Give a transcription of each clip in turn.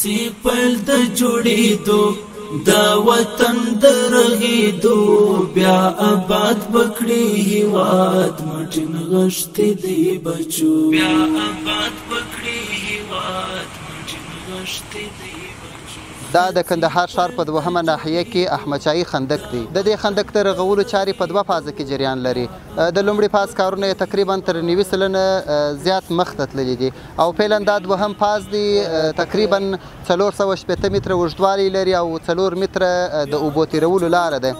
هڅې پیل د جوړېدو دا وطن د رغېدو بیا آباد بکړي هېواد مټین غښتې دی بچو بیا آباد بکړي هېواد مټین غښتې دی دا د کندهار ښار په دوهمه ناحیه کې احمدشاهي خندق دی. د دې خندق د رغولو چارې په دوه فازه کې جریان لري. د لومړي فاز کارونه یې تقریبا تر 90 سلنه زیات مخته تللي دي او فعلا دا دوهم فاز دی تقریبا 480 متره اوږدوالی لري او 4 متره د اوبو تېرولو لاره ده.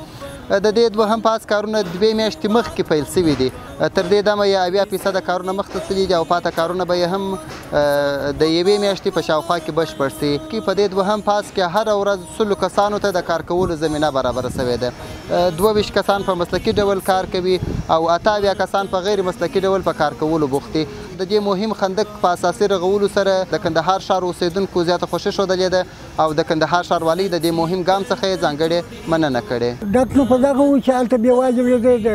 د دې دوهم فاز کارونه 2 میاشتې مخکې پیل سوي دي. تر دې دمه یې 80% کارونه مخته تللي دي او پاته کارونه به یې هم د 1 میاشتې په شاوخوا کې بشپړ سي. په دې دوهم فاز کې هره ورځ 100 کسانو ته د کار کولو زمینه برابره سوې ده. 22 کسان په مسلکي ډول کار کوي او 28 کسان په غیر مسلکي ډول په کار کولو بوخت دي. د دې مهم خندق په اساسي رغولو سره د کندهار ښار اوسیدونکو زیاته خوښي ښودلې ده او د کندهار ښاروالۍ د دې مهم ګام څخه یې ځانګړې مننه کړې. دغه و چې هلته بېوازې ورېده د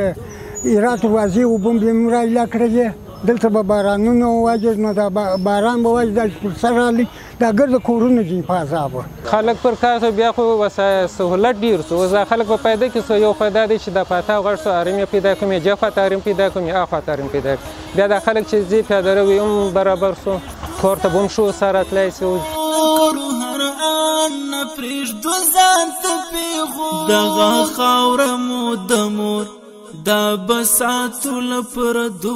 هرات واضح اوبه به مو رایله کړلې دلته به بارانونه وواجد نو دا باران به واجد داسې پر سر راغلی دا ګرده کورونه دي په عذاب خلک پر کار سو بیا خو سهولت ډېر سو اوس خلک به پیدا کړي سو یو پیدا دی چې د پاتا غږ سو ارم یې پیدا کړم یې جفا تاریم پیدا کړم یې اخوا تاریم پیدا کړم بیا دا خلک چې ځي پیاده روي هم برابر سو کور ته به هم شو سره تللی سو دغه خاوره مو د مور دا بساتو لپردو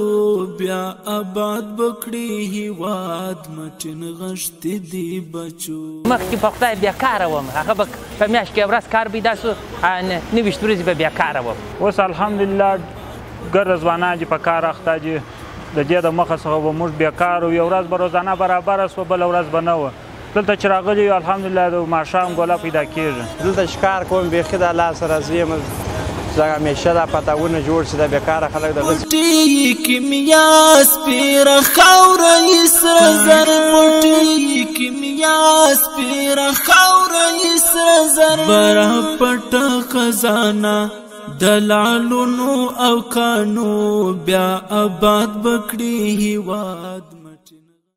بیا آباد بکړي هېواد مټین غښتې دی بچو مخکې په خدای بیکاره وم هغه به په میاشت کې ورځ کار پیدا سو 29 ورځې به بیکاره وم اوس الحمدلله ګرده ځوانان چې په کار اخته دي د دې د مخه څخه به موږ بیکار وو یو ورځ به روزانه برابره سوه بله ورځ به نه وه دلته چې راغلي یو الحمدلله د ماښام ګوله پیدا کېږي دلته ښکار کوم بیخي د الله سره زه یم زه همیشه دا پتاونه جوړ شي د بېکاره خلک د غټې کیمیا سپېره خاوره یې سره زر غټې کیمیا سپېره خاوره یې سره زر بره پټه خزانه د لعلونو او کانو بیا آباد بکړي هېواد